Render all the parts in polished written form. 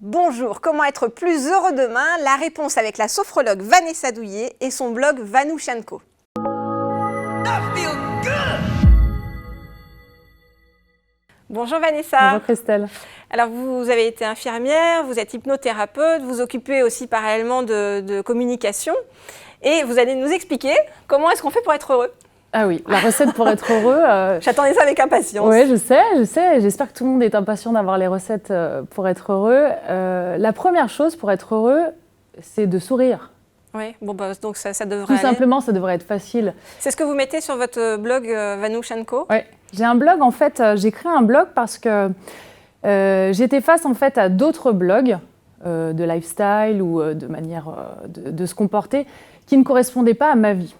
Bonjour, comment être plus heureux demain? La réponse avec la sophrologue Vanessa Douillet et son blog Vanouchenko. Bonjour Vanessa. Bonjour Christelle. Alors vous avez été infirmière, vous êtes hypnothérapeute, vous occupez aussi parallèlement de communication et vous allez nous expliquer comment est-ce qu'on fait pour être heureux. Ah oui, la recette pour être heureux. J'attendais ça avec impatience. Oui, je sais. J'espère que tout le monde est impatient d'avoir les recettes pour être heureux. La première chose pour être heureux, c'est de sourire. Oui, bon donc ça devrait Tout aller. simplement, ça devrait être facile. C'est ce que vous mettez sur votre blog Vanouchenko? Oui, j'ai un blog en fait. J'ai créé un blog parce que j'étais face en fait à d'autres blogs de lifestyle ou de manière de se comporter qui ne correspondaient pas à ma vie.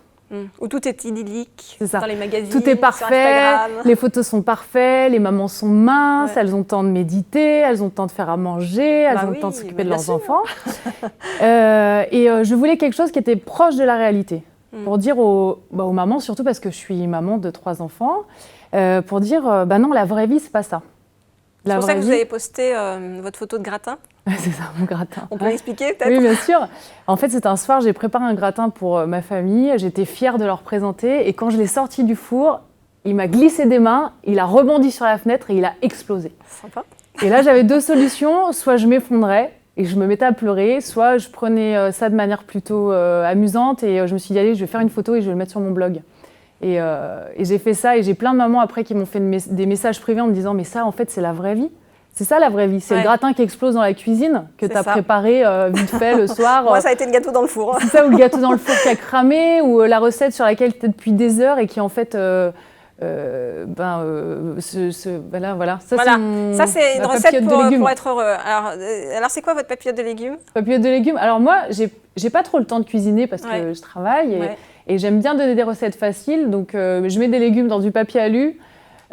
Où tout est idyllique, c'est ça. Dans les magazines, tout est parfait, les pphotos sont parfaites, les mamans sont minces, elles ont le temps de méditer, elles ont le temps de faire à manger, elles ont le temps de s'occuper de leurs enfants. Je voulais quelque chose qui était proche de la réalité, pour dire aux mamans, surtout parce que je suis maman de 3 enfants, pour dire, non, la vraie vie, c'est pas ça. C'est pour ça que vous avez posté votre photo de gratin? C'est ça, mon gratin. On peut l'expliquer peut-être? Oui, bien sûr. En fait, c'était un soir, j'ai préparé un gratin pour ma famille. J'étais fière de leur présenter. Et quand je l'ai sorti du four, il m'a glissé des mains, il a rebondi sur la fenêtre et il a explosé. Sympa. Et là, j'avais 2 solutions. Soit je m'effondrais et je me mettais à pleurer, soit je prenais ça de manière plutôt amusante et je me suis dit, allez, je vais faire une photo et je vais le mettre sur mon blog. Et j'ai fait ça et j'ai plein de mamans après qui m'ont fait des messages privés en me disant, mais ça, en fait, c'est la vraie vie. C'est ça la vraie vie, c'est le gratin qui explose dans la cuisine que tu as préparé vite fait le soir. Moi, ça a été le gâteau dans le four. C'est ça, ou le gâteau dans le four qui a cramé, ou la recette sur laquelle tu es depuis des heures et qui en fait... voilà. Ça, c'est une recette pour être heureux. Alors c'est quoi votre papillote de légumes? Papillote de légumes. Alors moi, j'ai pas trop le temps de cuisiner parce que je travaille et j'aime bien donner des recettes faciles. Donc je mets des légumes dans du papier alu.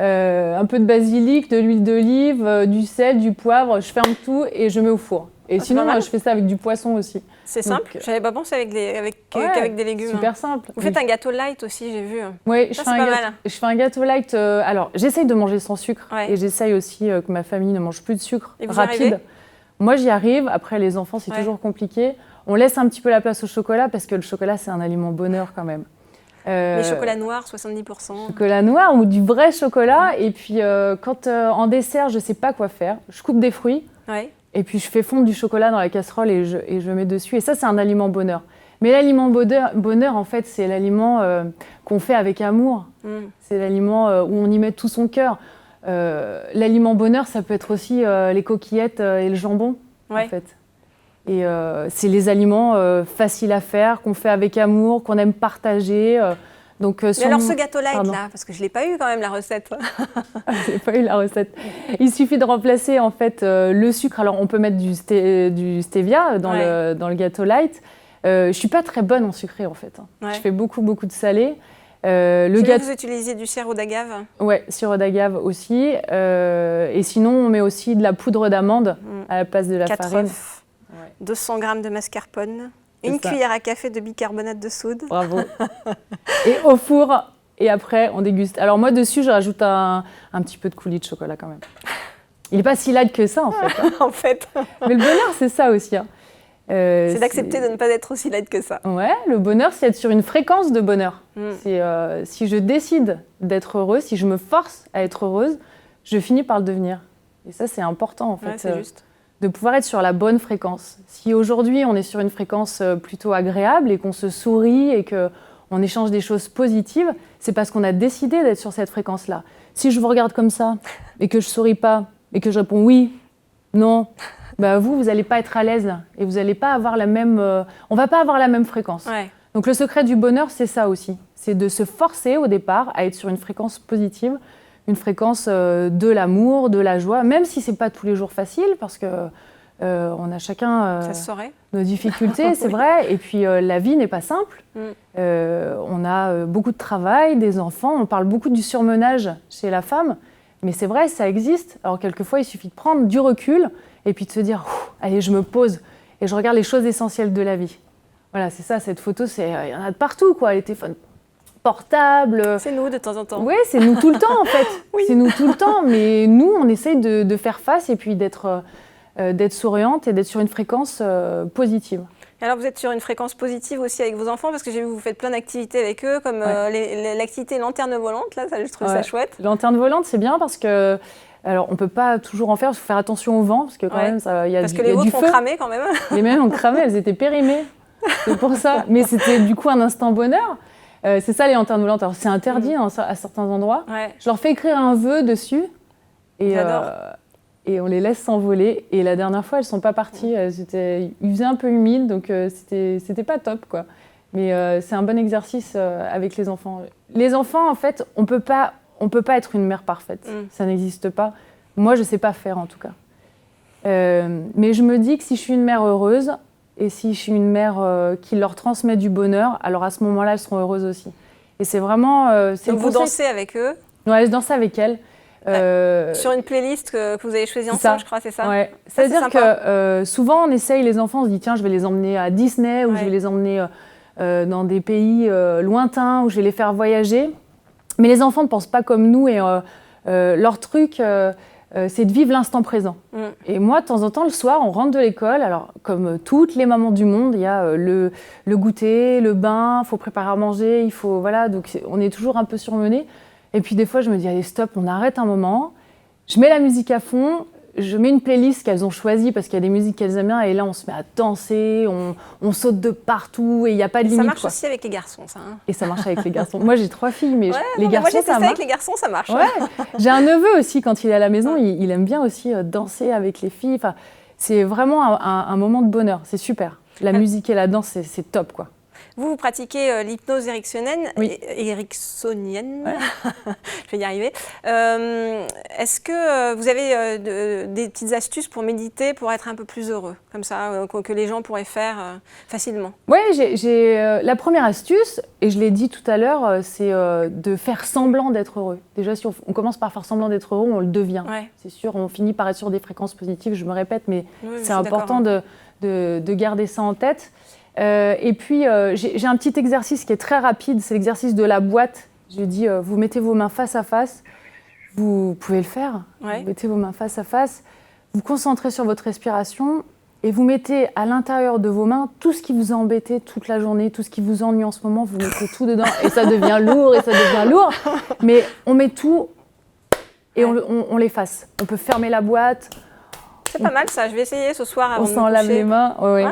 Un peu de basilic, de l'huile d'olive, du sel, du poivre, je ferme tout et je mets au four. Et sinon, je fais ça avec du poisson aussi. C'est simple, j'avais pas pensé avec des légumes. Super simple. Vous faites un gâteau light aussi, j'ai vu. Oui, je fais un gâteau light. Alors, j'essaye de manger sans sucre et j'essaye aussi que ma famille ne mange plus de sucre rapide. Moi, j'y arrive. Après, les enfants, c'est toujours compliqué. On laisse un petit peu la place au chocolat parce que le chocolat, c'est un aliment bonheur quand même. Les chocolats noirs, 70%. Chocolat noir ou du vrai chocolat. Et puis, quand en dessert, je ne sais pas quoi faire, je coupe des fruits. Et puis, je fais fondre du chocolat dans la casserole et je mets dessus. Et ça, c'est un aliment bonheur. Mais l'aliment bonheur, en fait, c'est l'aliment qu'on fait avec amour. C'est l'aliment où on y met tout son cœur. L'aliment bonheur, ça peut être aussi les coquillettes et le jambon, en fait. Et c'est les aliments faciles à faire, qu'on fait avec amour, qu'on aime partager. Mais alors ce gâteau light là, parce que je ne l'ai pas eu quand même la recette. Je n'ai pas eu la recette. Il suffit de remplacer en fait le sucre. Alors on peut mettre du stevia dans le gâteau light. Je ne suis pas très bonne en sucré en fait. Je fais beaucoup de salé. Vous utilisez du sirop d'agave? Oui, sirop d'agave aussi. Et sinon on met aussi de la poudre d'amande à la place de la 4 farine. œufs. 200 g de mascarpone, une cuillère à café de bicarbonate de soude. Bravo. Et au four, et après, on déguste. Alors moi, dessus, je rajoute un petit peu de coulis de chocolat quand même. Il n'est pas si light que ça, en fait. En fait. Mais le bonheur, c'est ça aussi. C'est d'accepter de ne pas être aussi light que ça. Ouais, le bonheur, c'est être sur une fréquence de bonheur. Si je décide d'être heureuse, si je me force à être heureuse, je finis par le devenir. Et ça, c'est important, en fait. C'est juste. De pouvoir être sur la bonne fréquence. Si aujourd'hui on est sur une fréquence plutôt agréable et qu'on se sourit et qu'on échange des choses positives, c'est parce qu'on a décidé d'être sur cette fréquence-là. Si je vous regarde comme ça et que je souris pas et que je réponds oui, non, vous n'allez pas être à l'aise et vous n'allez pas avoir la même, on va pas avoir la même fréquence. Donc le secret du bonheur, c'est ça aussi, c'est de se forcer au départ à être sur une fréquence positive. Une fréquence de l'amour, de la joie, même si c'est pas tous les jours facile, parce que on a chacun nos difficultés, c'est vrai. Et puis la vie n'est pas simple. On a beaucoup de travail, des enfants. On parle beaucoup du surmenage chez la femme, mais c'est vrai, ça existe. Alors quelquefois, il suffit de prendre du recul et puis de se dire, allez, je me pose et je regarde les choses essentielles de la vie. Voilà, c'est ça. Cette photo, il y en a de partout, quoi. Les téléphones portable. C'est nous de temps en temps. Oui, c'est nous tout le temps en fait. C'est nous tout le temps, mais nous, on essaye de faire face et puis d'être d'être souriante et d'être sur une fréquence positive. Alors vous êtes sur une fréquence positive aussi avec vos enfants parce que j'ai vu que vous faites plein d'activités avec eux comme l'activité lanterne volante, là je trouve ça chouette. Lanterne volante c'est bien parce que alors on peut pas toujours en faire, il faut faire attention au vent parce que quand même il y a parce que les vôtres ont cramé quand même. Les miennes ont cramé, elles étaient périmées, c'est pour ça. Mais c'était du coup un instant bonheur. C'est ça les lanternes volantes. Alors c'est interdit à certains endroits. Ouais. Je leur fais écrire un vœu dessus et on les laisse s'envoler. Et la dernière fois, elles sont pas parties. Il faisait un peu humide, donc c'était pas top, quoi. Mais c'est un bon exercice avec les enfants. Les enfants, en fait, on peut pas être une mère parfaite. Ça n'existe pas. Moi, je sais pas faire, en tout cas. Mais je me dis que si je suis une mère heureuse et si je suis une mère qui leur transmet du bonheur, alors à ce moment-là, elles seront heureuses aussi. Et c'est vraiment... donc vous dansez avec eux? Ouais, je danse avec elles. Sur une playlist que vous avez choisie ensemble, je crois, c'est ça? Ouais. C'est-à-dire que souvent, on essaye, les enfants, on se dit, tiens, je vais les emmener à Disney ou je vais les emmener dans des pays lointains ou je vais les faire voyager. Mais les enfants ne pensent pas comme nous et leur truc, c'est de vivre l'instant présent. Et moi, de temps en temps, le soir, on rentre de l'école. Alors, comme toutes les mamans du monde, il y a le goûter, le bain, il faut préparer à manger, il faut... Voilà, donc on est toujours un peu surmenés. Et puis des fois, je me dis, allez, stop, on arrête un moment. Je mets la musique à fond, je mets une playlist qu'elles ont choisie parce qu'il y a des musiques qu'elles aiment bien. Et là, on se met à danser, on saute de partout et il n'y a pas de limite. Ça marche aussi avec les garçons, ça. Hein. Et ça marche avec les garçons. Moi, j'ai 3 filles, mais les garçons, moi, ça marche. avec les garçons, ça marche. Ouais. J'ai un neveu aussi, quand il est à la maison, il aime bien aussi danser avec les filles. Enfin, c'est vraiment un moment de bonheur, c'est super. La musique et la danse, c'est top, quoi. Vous pratiquez l'hypnose ericksonienne, je vais y arriver. Est-ce que vous avez des petites astuces pour méditer, pour être un peu plus heureux, comme ça, que les gens pourraient faire facilement? Oui, j'ai la première astuce, et je l'ai dit tout à l'heure, c'est de faire semblant d'être heureux. Déjà, si on commence par faire semblant d'être heureux, on le devient. Ouais. C'est sûr, on finit par être sur des fréquences positives, je me répète, mais c'est important de garder ça en tête. Et puis, j'ai un petit exercice qui est très rapide, c'est l'exercice de la boîte. Je dis, vous mettez vos mains face à face, vous pouvez le faire. Ouais. Vous mettez vos mains face à face, vous concentrez sur votre respiration et vous mettez à l'intérieur de vos mains tout ce qui vous a embêté toute la journée, tout ce qui vous ennuie en ce moment, vous mettez tout dedans et ça devient lourd et ça devient lourd. Mais on met tout et on l'efface. On peut fermer la boîte. C'est pas mal ça, je vais essayer ce soir avant de me coucher. On s'en lave les mains. Ouais.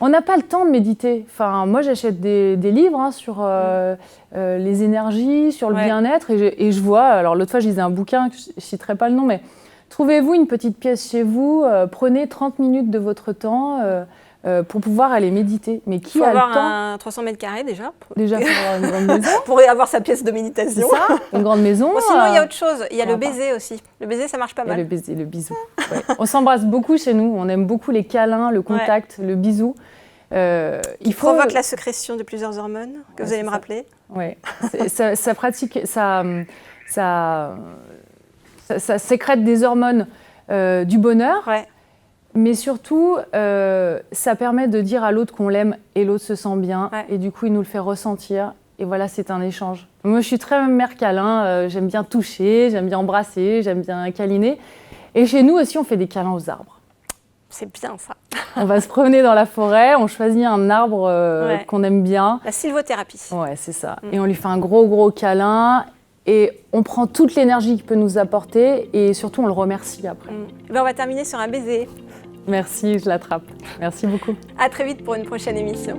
On n'a pas le temps de méditer. Enfin, moi, j'achète des livres sur les énergies, sur le bien-être. Et je vois, alors l'autre fois, je lisais un bouquin, je ne citerai pas le nom, mais trouvez-vous une petite pièce chez vous, prenez 30 minutes de votre temps pour pouvoir aller méditer. Mais qui a le temps ? Il faut avoir un 300 mètres carrés déjà. Déjà, il faut avoir une grande maison. Pour avoir sa pièce de méditation. C'est ça, une grande maison. Bon, sinon, il y a autre chose. Il y a le baiser aussi. Le baiser, ça marche pas mal. Il y a le baiser, le bisou. Ouais. On s'embrasse beaucoup chez nous. On aime beaucoup les câlins, le contact, le bisou. Il provoque la sécrétion de plusieurs hormones que vous allez me rappeler. Oui, ça sécrète des hormones du bonheur, mais surtout, ça permet de dire à l'autre qu'on l'aime et l'autre se sent bien, et du coup, il nous le fait ressentir. Et voilà, c'est un échange. Moi, je suis très mère câlin, j'aime bien toucher, j'aime bien embrasser, j'aime bien câliner. Et chez nous aussi, on fait des câlins aux arbres. C'est bien ça. On va se promener dans la forêt, on choisit un arbre qu'on aime bien. La sylvothérapie. Ouais, c'est ça. Et on lui fait un gros câlin et on prend toute l'énergie qu'il peut nous apporter et surtout on le remercie après. Ben, on va terminer sur un baiser. Merci, je l'attrape. Merci beaucoup. À très vite pour une prochaine émission.